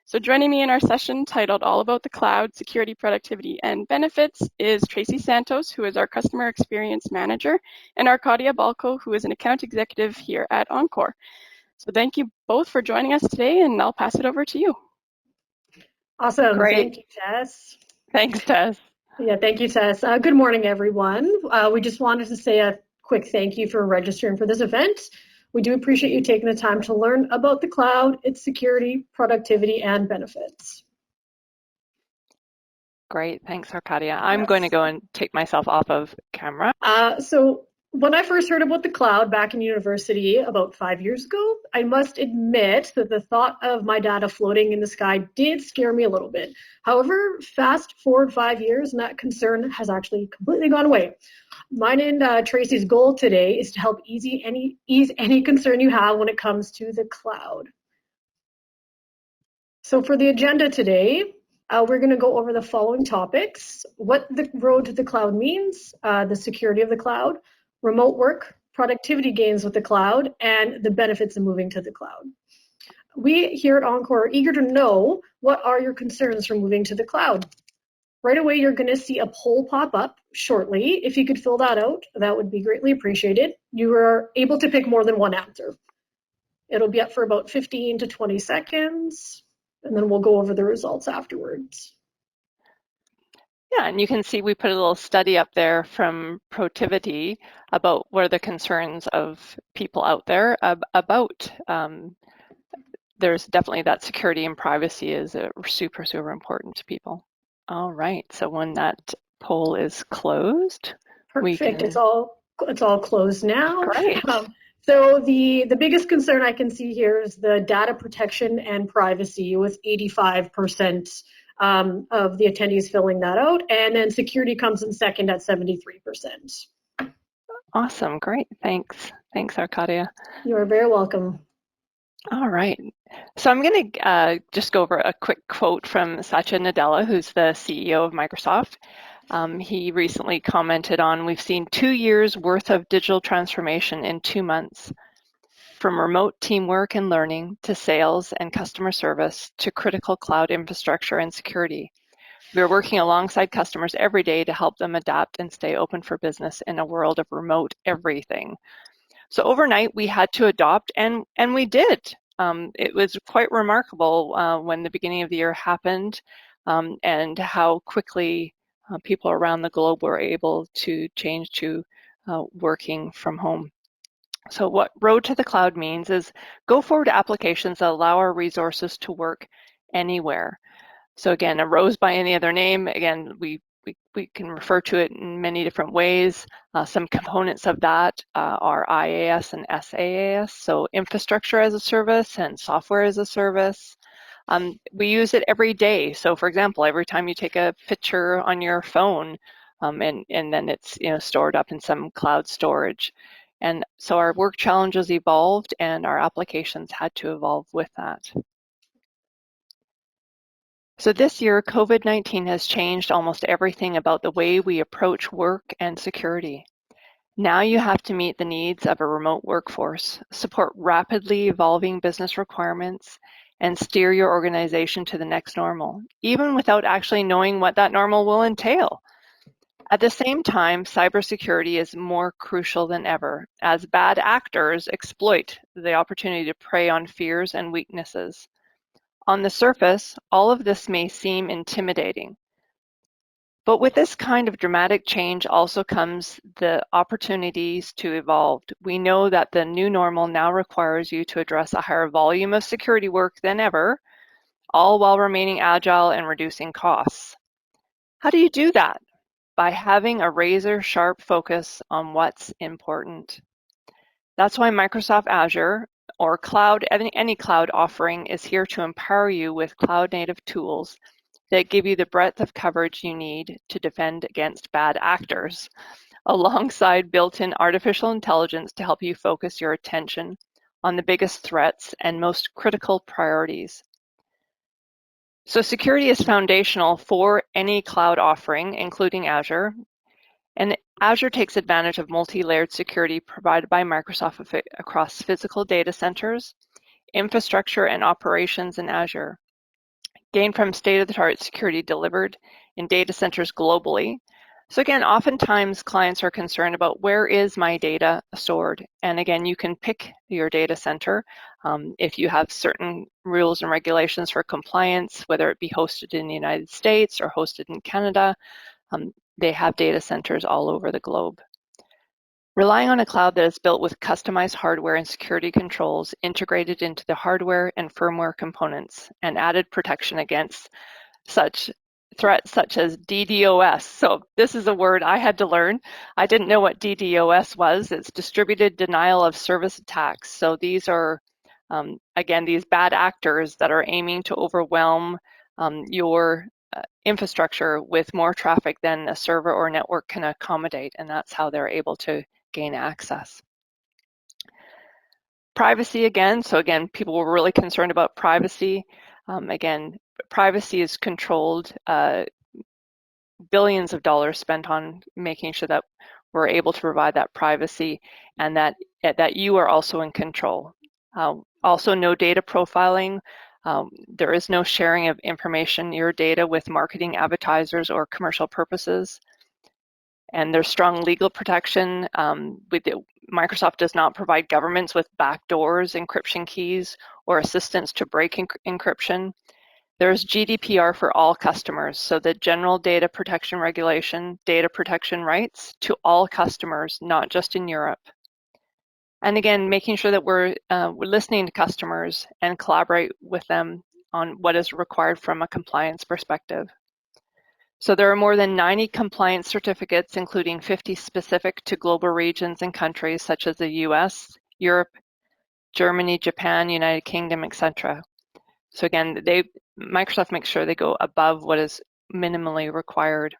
So joining me in our session titled All About the Cloud, Security, Productivity, and Benefits is Tracy Santos, who is our Customer Experience Manager, and Arcadia Balco, who is an Account Executive here at Encore. So thank you both for joining us today, and I'll pass it over to you. Awesome. Great. Thank you, Tess. Thanks, Tess. Yeah, thank you, Tess. Good morning, everyone. We just wanted to say a quick thank you for registering for this event. We do appreciate you taking the time to learn about the cloud, its security, productivity, and benefits. Great. Thanks, Arcadia. I'm going to go and take myself off of camera. So when I first heard about the cloud back in university about 5 years ago, I must admit that the thought of my data floating in the sky did scare me a little bit. However, fast forward 5 years and that concern has actually completely gone away. Mine and Tracy's goal today is to help ease any concern you have when it comes to the cloud. So for the agenda today, we're going to go over the following topics: what the road to the cloud means, the security of the cloud, remote work, productivity gains with the cloud, and the benefits of moving to the cloud. We here at Encore are eager to know, what are your concerns for moving to the cloud? Right away, you're going to see a poll pop up shortly. If you could fill that out, that would be greatly appreciated. You are able to pick more than one answer. It'll be up for about 15 to 20 seconds, and then we'll go over the results afterwards. Yeah, and you can see we put a little study up there from Protiviti about what are the concerns of people out there about. There's definitely that security and privacy is super, super important to people. All right, so when that poll is closed, Perfect. It's all closed now. Great. So the biggest concern I can see here is the data protection and privacy, with 85% of the attendees filling that out, and then security comes in second at 73%. Awesome, great, thanks, Arcadia. You are very welcome. All right, so I'm going to just go over a quick quote from Satya Nadella, who's the CEO of Microsoft. He recently commented on, "We've seen 2 years worth of digital transformation in 2 months, from remote teamwork and learning to sales and customer service to critical cloud infrastructure and security. We are working alongside customers every day to help them adapt and stay open for business in a world of remote everything." So overnight we had to adopt, and we did. It was quite remarkable when the beginning of the year happened, and how quickly people around the globe were able to change to working from home. So what Road to the Cloud means is go forward applications that allow our resources to work anywhere. So again, a rose by any other name, again, we can refer to it in many different ways. Some components of that are IaaS and SaaS, so infrastructure as a service and software as a service. We use it every day. So for example, every time you take a picture on your phone, and then it's stored up in some cloud storage. And so our work challenges evolved and our applications had to evolve with that. So this year, COVID-19 has changed almost everything about the way we approach work and security. Now you have to meet the needs of a remote workforce, support rapidly evolving business requirements, and steer your organization to the next normal, even without actually knowing what that normal will entail. At the same time, cybersecurity is more crucial than ever, as bad actors exploit the opportunity to prey on fears and weaknesses. On the surface, all of this may seem intimidating. But with this kind of dramatic change also comes the opportunities to evolve. We know that the new normal now requires you to address a higher volume of security work than ever, all while remaining agile and reducing costs. How do you do that? By having a razor-sharp focus on what's important. That's why Microsoft Azure, or cloud, any cloud offering, is here to empower you with cloud-native tools that give you the breadth of coverage you need to defend against bad actors, alongside built-in artificial intelligence to help you focus your attention on the biggest threats and most critical priorities. So security is foundational for any cloud offering, including Azure. And Azure takes advantage of multi-layered security provided by Microsoft across physical data centers, infrastructure, and operations in Azure. gain from state-of-the-art security delivered in data centers globally. So again, oftentimes clients are concerned about where is my data stored? And again, you can pick your data center. If you have certain rules and regulations for compliance, whether it be hosted in the United States or hosted in Canada, they have data centers all over the globe. Relying on a cloud that is built with customized hardware and security controls integrated into the hardware and firmware components and added protection against such threats such as DDoS. So this is a word I had to learn. I didn't know what DDoS was. It's distributed denial of service attacks. So these are, again, these bad actors that are aiming to overwhelm your infrastructure with more traffic than a server or network can accommodate, and that's how they're able to gain access. Privacy again, so again, people were really concerned about privacy. Again, privacy is controlled, billions of dollars spent on making sure that we're able to provide that privacy and that you are also in control. Also, no data profiling. There is no sharing of information, your data, with marketing advertisers or commercial purposes. And there's strong legal protection. Microsoft does not provide governments with backdoors, encryption keys, or assistance to break encryption. There's GDPR for all customers, so the General Data Protection Regulation, data protection rights to all customers, not just in Europe. And again, making sure that we're listening to customers and collaborate with them on what is required from a compliance perspective. So there are more than 90 compliance certificates, including 50 specific to global regions and countries such as the US, Europe, Germany, Japan, United Kingdom, etc. So again, Microsoft makes sure they go above what is minimally required.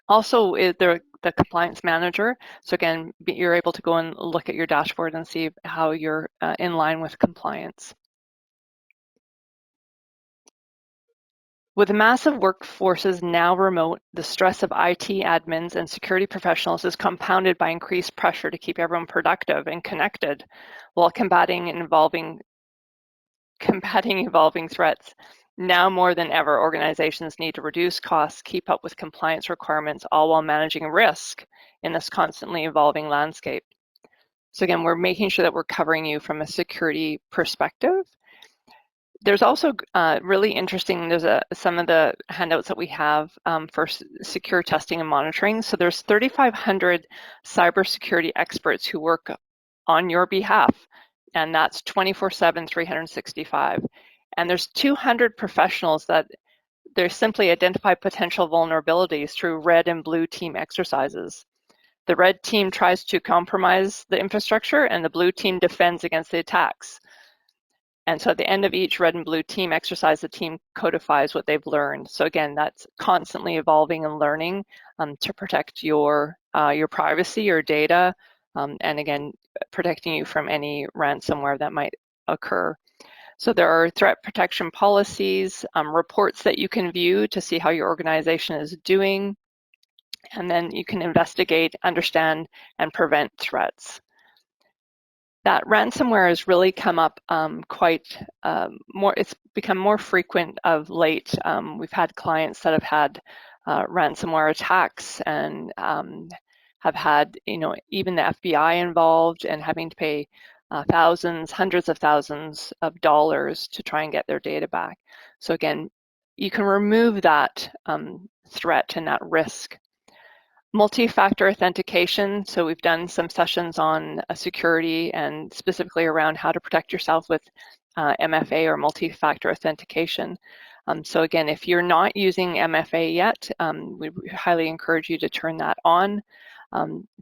Also, they're the compliance manager. So again, you're able to go and look at your dashboard and see how you're in line with compliance. With massive workforces now remote, the stress of IT admins and security professionals is compounded by increased pressure to keep everyone productive and connected while combating evolving threats. Now more than ever, organizations need to reduce costs, keep up with compliance requirements, all while managing risk in this constantly evolving landscape. So again, we're making sure that we're covering you from a security perspective. There's also really interesting, there's some of the handouts that we have for secure testing and monitoring. So there's 3,500 cybersecurity experts who work on your behalf, and that's 24/7, 365. And there's 200 professionals that they simply identify potential vulnerabilities through red and blue team exercises. The red team tries to compromise the infrastructure and the blue team defends against the attacks. And so at the end of each red and blue team exercise, the team codifies what they've learned. So again, that's constantly evolving and learning to protect your privacy, your data, and again, protecting you from any ransomware that might occur. So there are threat protection policies, reports that you can view to see how your organization is doing, and then you can investigate, understand, and prevent threats. That ransomware has really come up it's become more frequent of late. We've had clients that have had ransomware attacks and have had, even the FBI involved and having to pay thousands, hundreds of thousands of dollars to try and get their data back. So again, you can remove that threat and that risk. Multi-factor authentication. So we've done some sessions on security and specifically around how to protect yourself with MFA or multi-factor authentication. So again, if you're not using MFA yet, we highly encourage you to turn that on.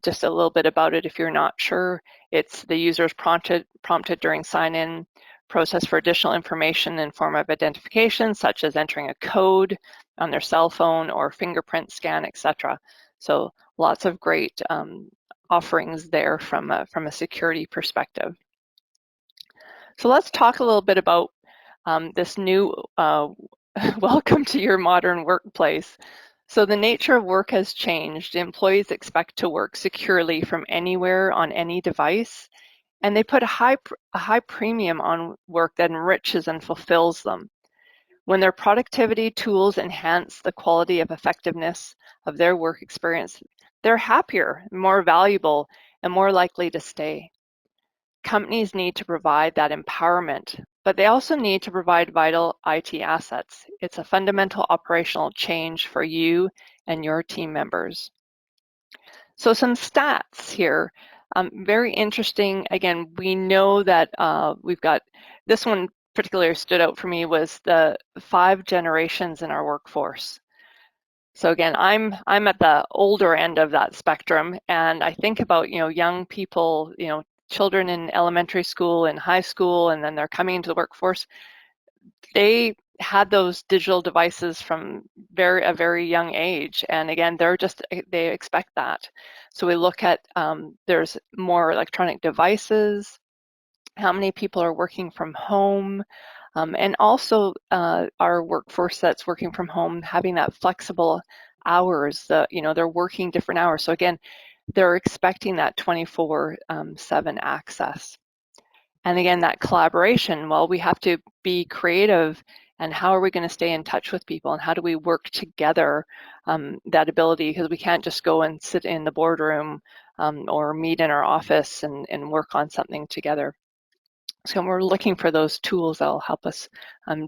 Just a little bit about it if you're not sure. It's the user's prompted during sign-in process for additional information in form of identification, such as entering a code on their cell phone or fingerprint scan, etc. So lots of great offerings there from a security perspective. So let's talk a little bit about this new welcome to your modern workplace. So the nature of work has changed. Employees expect to work securely from anywhere on any device, and they put a high premium on work that enriches and fulfills them. When their productivity tools enhance the quality of effectiveness of their work experience, they're happier, more valuable, and more likely to stay. Companies need to provide that empowerment, but they also need to provide vital IT assets. It's a fundamental operational change for you and your team members. So some stats here, very interesting. Again, we know that we've got, this one particularly stood out for me was the 5 generations in our workforce. So again, I'm at the older end of that spectrum, and I think about, young people, children in elementary school and high school, and then they're coming into the workforce. They had those digital devices from a very young age, and again, they expect that. So we look at there's more electronic devices, how many people are working from home, and also our workforce that's working from home having that flexible hours. They're working different hours. So again, they're expecting that 24/7 access. And again, that collaboration, well, we have to be creative, and how are we going to stay in touch with people, and how do we work together, that ability, because we can't just go and sit in the boardroom or meet in our office and work on something together. So we're looking for those tools that'll help us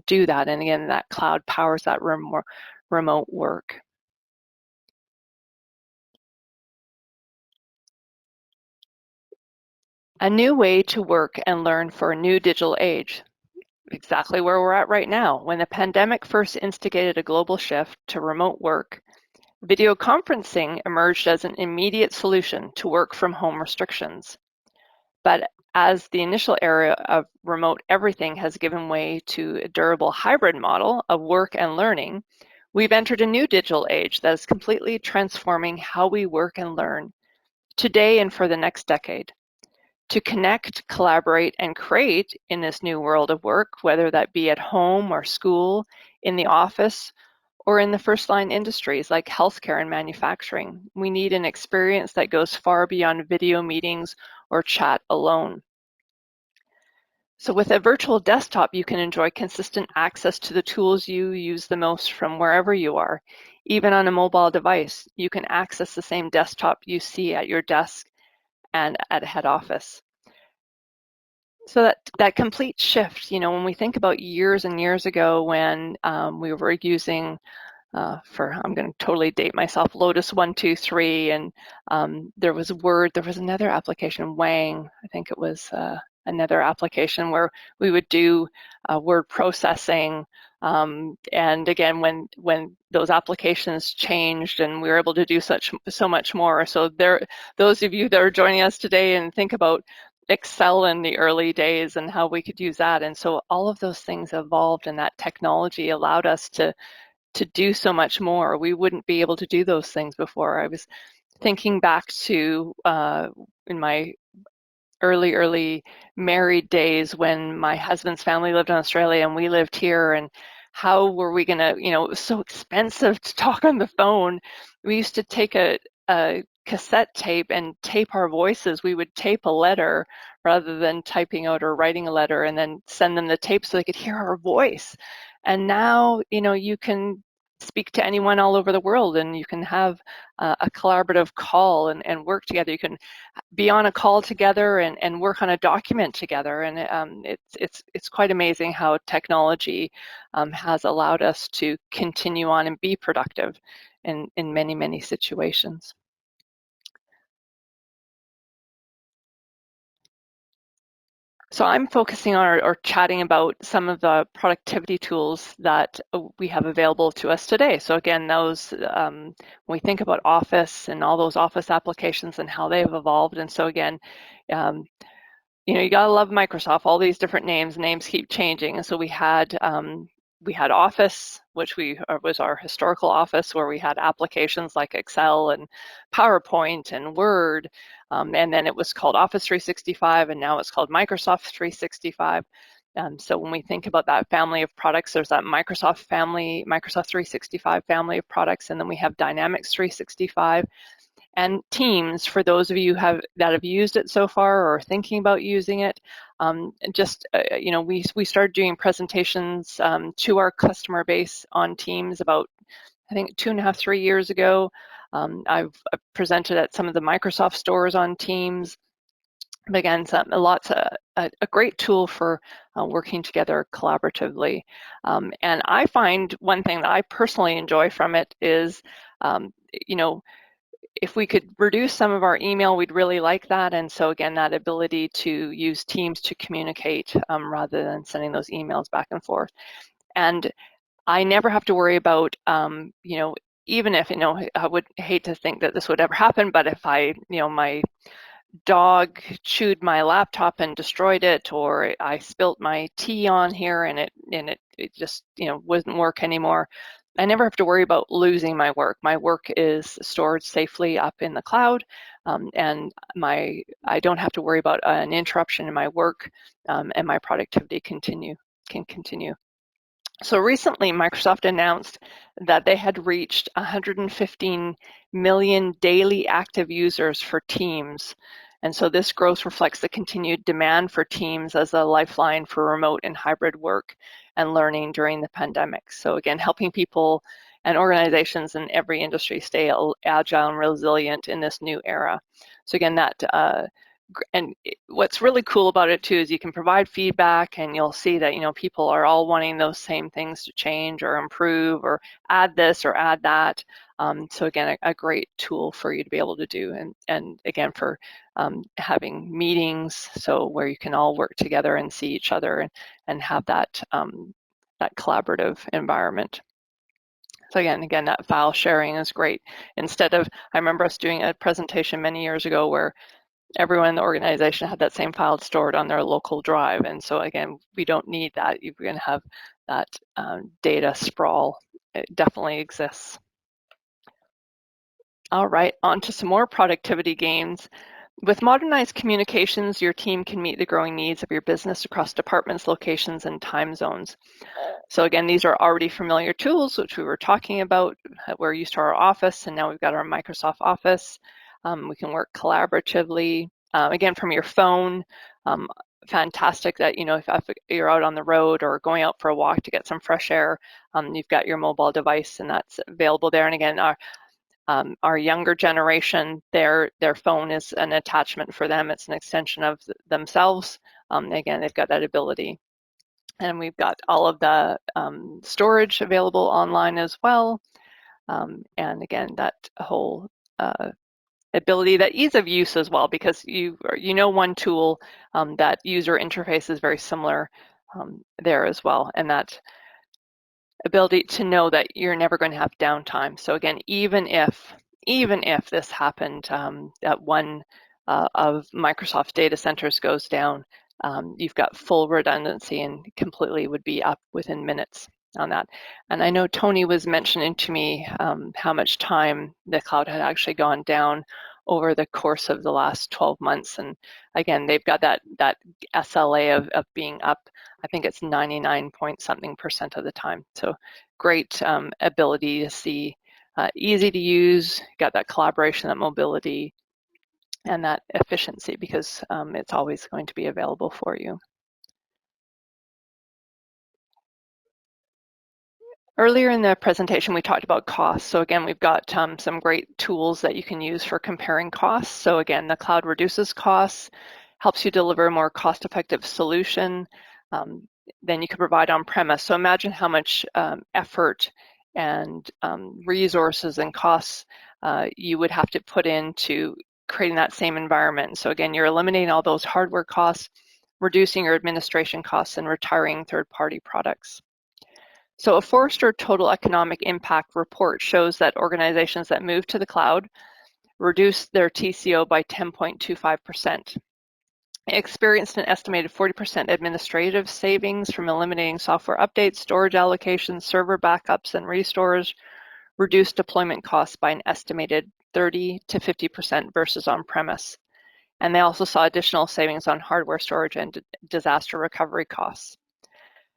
do that. And again, that cloud powers that remote work. A new way to work and learn for a new digital age. Exactly where we're at right now. When the pandemic first instigated a global shift to remote work, video conferencing emerged as an immediate solution to work from home restrictions. But as the initial era of remote everything has given way to a durable hybrid model of work and learning, we've entered a new digital age that is completely transforming how we work and learn today and for the next decade. To connect, collaborate, and create in this new world of work, whether that be at home or school, in the office, or in the first line industries like healthcare and manufacturing, we need an experience that goes far beyond video meetings or chat alone. So with a virtual desktop, you can enjoy consistent access to the tools you use the most from wherever you are. Even on a mobile device, you can access the same desktop you see at your desk and at head office. So that complete shift, when we think about years and years ago when we were using I'm going to totally date myself, Lotus 1-2-3, and there was Word, there was another application, Wang, I think it was another application where we would do word processing. And again, when those applications changed and we were able to do so much more. So those of you that are joining us today and think about Excel in the early days and how we could use that. And so all of those things evolved, and that technology allowed us to do so much more. We wouldn't be able to do those things before. I was thinking back to in my early married days when my husband's family lived in Australia and we lived here, and how were we gonna, it was so expensive to talk on the phone. We used to take a cassette tape and tape our voices. We would tape a letter rather than typing out or writing a letter, and then send them the tape so they could hear our voice. And now, you can speak to anyone all over the world, and you can have a collaborative call and work together. You can be on a call together and work on a document together. And it's quite amazing how technology has allowed us to continue on and be productive in many, many situations. So I'm focusing on or chatting about some of the productivity tools that we have available to us today. So again, those, when we think about Office and all those Office applications and how they've evolved. And so again, you gotta love Microsoft, all these different names keep changing. And so we had Office, which was our historical Office, where we had applications like Excel and PowerPoint and Word, and then it was called Office 365, and now it's called Microsoft 365. So when we think about that family of products, there's that Microsoft 365 family of products, and then we have Dynamics 365. And Teams, for those of you that have used it so far or are thinking about using it, we started doing presentations to our customer base on Teams about, I think, 2.5, 3 years ago. I've presented at some of the Microsoft stores on Teams. But again, a great tool for working together collaboratively. And I find one thing that I personally enjoy from it is, if we could reduce some of our email, we'd really like that. And so again, that ability to use Teams to communicate rather than sending those emails back and forth. And I never have to worry about, even if, I would hate to think that this would ever happen, but if my dog chewed my laptop and destroyed it, or I spilt my tea on here and it just wouldn't work anymore, I never have to worry about losing my work. My work is stored safely up in the cloud, and I don't have to worry about an interruption in my work, and my productivity can continue. So recently, Microsoft announced that they had reached 115 million daily active users for Teams. And so this growth reflects the continued demand for Teams as a lifeline for remote and hybrid work and learning during the pandemic. So again, helping people and organizations in every industry stay agile and resilient in this new era. So again, and what's really cool about it too is you can provide feedback, and you'll see that people are all wanting those same things to change or improve or add this or add that. So again, a great tool for you to be able to do, and again for having meetings, so where you can all work together and see each other and have that collaborative environment. So again, that file sharing is great. I remember us doing a presentation many years ago where everyone in the organization had that same file stored on their local drive. And so again, we don't need that. You're going to have that data sprawl. It definitely exists. All right, on to some more productivity gains. With modernized communications, your team can meet the growing needs of your business across departments, locations, and time zones. So again, these are already familiar tools, which we were talking about. We're used to our Office, and now we've got our Microsoft Office. We can work collaboratively, again, from your phone. Fantastic that, if you're out on the road or going out for a walk to get some fresh air, you've got your mobile device and that's available there. And again, our younger generation, their phone is an attachment for them. It's an extension of themselves. Again, they've got that ability. And we've got all of the storage available online as well. And again, that whole ability, that ease of use as well, because one tool, that user interface is very similar there as well. And that ability to know that you're never going to have downtime. So again, even if this happened, that one of Microsoft's data centers goes down, you've got full redundancy and completely would be up within minutes on that. And I know Tony was mentioning to me how much time the cloud had actually gone down over the course of the last 12 months. And again, they've got that SLA of being up, I think it's 99 point something% of the time. So great ability to see, easy to use, got that collaboration, that mobility, and that efficiency, because it's always going to be available for you. Earlier in the presentation, we talked about costs. So again, we've got some great tools that you can use for comparing costs. So again, the cloud reduces costs, helps you deliver a more cost-effective solution than you could provide on-premise. So imagine how much effort and resources and costs you would have to put into creating that same environment. So again, you're eliminating all those hardware costs, reducing your administration costs, and retiring third-party products. So a Forrester Total Economic Impact report shows that organizations that move to the cloud reduced their TCO by 10.25%. It experienced an estimated 40% administrative savings from eliminating software updates, storage allocations, server backups, and restores, reduced deployment costs by an estimated 30 to 50% versus on-premise. And they also saw additional savings on hardware storage and disaster recovery costs.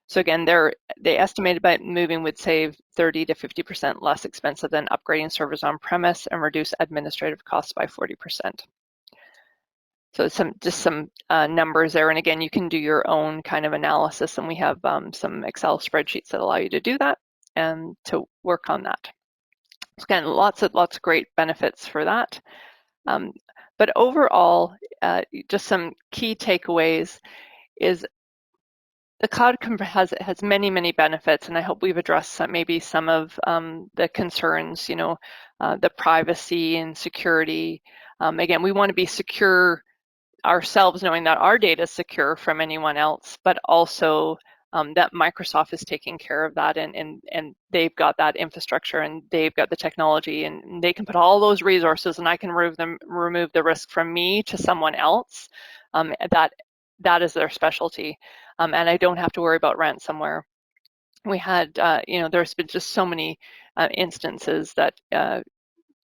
So again, they estimated by moving would save 30 to 50% less expensive than upgrading servers on premise and reduce administrative costs by 40%. So just some numbers there. And again, you can do your own kind of analysis, and we have some Excel spreadsheets that allow you to do that and to work on that. So again, lots of great benefits for that. But overall, just some key takeaways is the cloud has many benefits, and I hope we've addressed maybe some of the concerns, the privacy and security. Again, we want to be secure ourselves, knowing that our data is secure from anyone else, but also that Microsoft is taking care of that, and they've got that infrastructure, and they've got the technology, and they can put all those resources, and I can remove the risk from me to someone else. That is their specialty, and I don't have to worry about ransomware. We had, there's been just so many instances that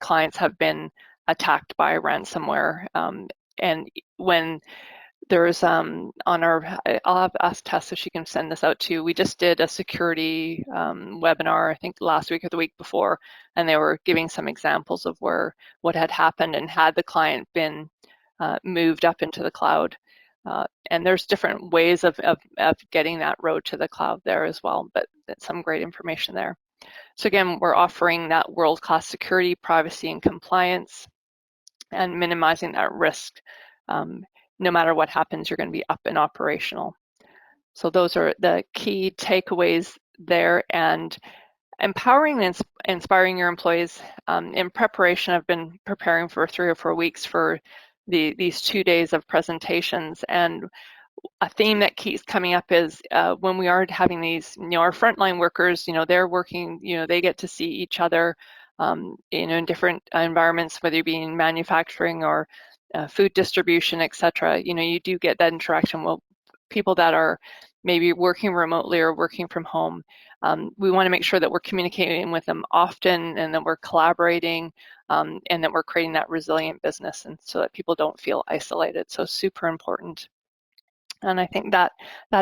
clients have been attacked by ransomware, and when there's on our, I'll ask Tess if she can send this out to you. We just did a security webinar, I think last week or the week before, and they were giving some examples of what had happened and had the client been moved up into the cloud. And there's different ways of getting that road to the cloud there as well, but some great information there. So again, we're offering that world-class security, privacy, and compliance, and minimizing that risk. No matter what happens, you're going to be up and operational. So those are the key takeaways there. And empowering and inspiring your employees. In preparation, I've been preparing for 3 or 4 weeks for these 2 days of presentations, and a theme that keeps coming up is when we are having these, our frontline workers, they're working, they get to see each other, in different environments, whether you be in manufacturing or food distribution, etc. You do get that interaction with people that are maybe working remotely or working from home. We want to make sure that we're communicating with them often, and that we're collaborating, and that we're creating that resilient business, and so that people don't feel isolated. So super important. And I think that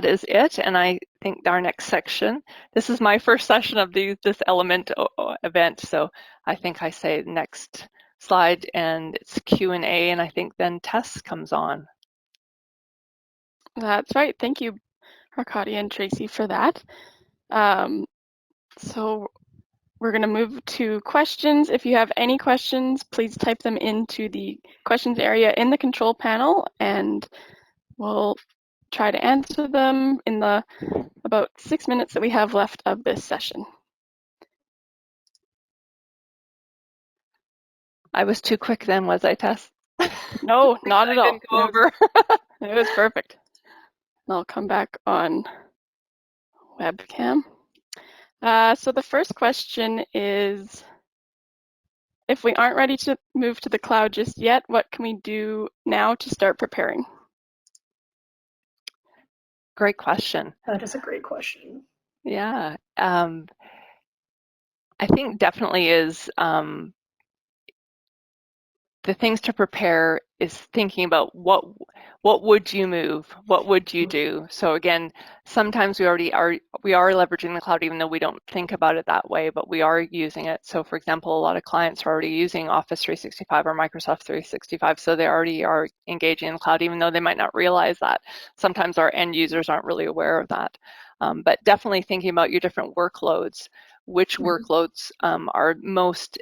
is it. And I think our next section, this is my first session of this Element event. So I think I say next slide, and it's Q&A, and I think then Tess comes on. That's right. Thank you, Arkady and Tracy, for that. So we're going to move to questions. If you have any questions, please type them into the questions area in the control panel, and we'll try to answer them in the about 6 minutes that we have left of this session. I was too quick then, was I, Tess? No, not at all. Didn't go over. It was perfect. I'll come back on webcam. So the first question is, if we aren't ready to move to the cloud just yet, what can we do now to start preparing? Great question. That is a great question. Yeah. I think definitely is the things to prepare is thinking about what would you move, what would you do. So again, sometimes we are leveraging the cloud, even though we don't think about it that way, but we are using it. So for example, a lot of clients are already using Office 365 or Microsoft 365, so they already are engaging in the cloud, even though they might not realize that. Sometimes our end users aren't really aware of that. But definitely thinking about your different workloads, which workloads are most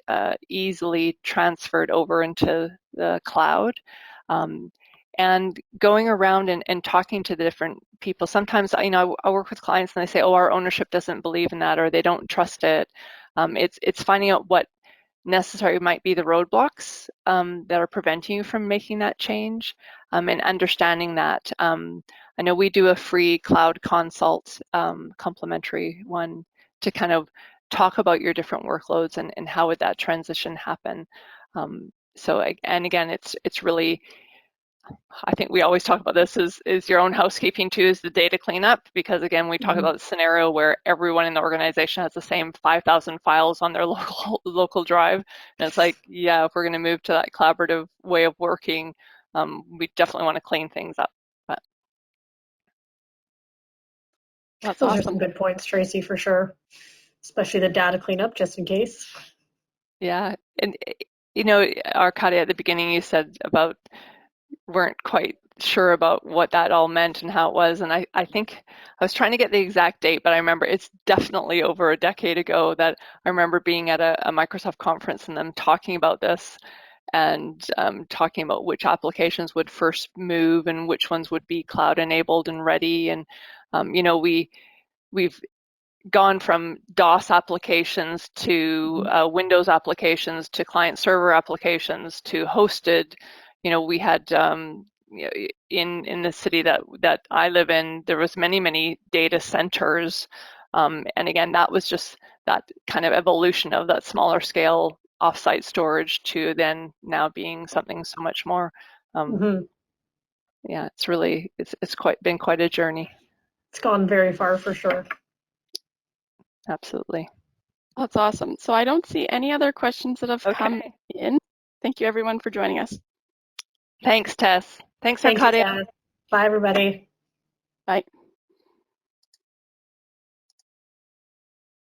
easily transferred over into the cloud, and going around and talking to the different people. Sometimes, I work with clients and they say, oh, our ownership doesn't believe in that, or they don't trust it. It's finding out what necessary might be the roadblocks that are preventing you from making that change, and understanding that. I know we do a free cloud consult, complimentary one, to kind of talk about your different workloads and how would that transition happen. So, and again, it's really, I think we always talk about this is your own housekeeping too, is the data cleanup, because again, we talk about the scenario where everyone in the organization has the same 5,000 files on their local drive. And it's like, yeah, if we're going to move to that collaborative way of working, we definitely want to clean things up. That's Those are awesome. some good points, Tracy, for sure. Especially the data cleanup, just in case. Yeah, and you know, Arcadia, at the beginning you said about weren't quite sure about what that all meant and how it was, and I think I was trying to get the exact date, but I remember it's definitely over a decade ago that I remember being at a Microsoft conference and them talking about this and talking about which applications would first move and which ones would be cloud enabled and ready. And you know, we've gone from DOS applications to Windows applications to client server applications to hosted. You know, we had in the city that I live in, there was many data centers, and again, that was just that kind of evolution of that smaller scale offsite storage to then now being something so much more. Yeah, it's really it's quite been quite a journey. It's gone very far for sure. Absolutely. That's awesome. So I don't see any other questions that have come in. Thank you everyone for joining us. Thanks, Tess. Thanks, Thanks, Arcadia. Tess. Bye, everybody. Bye.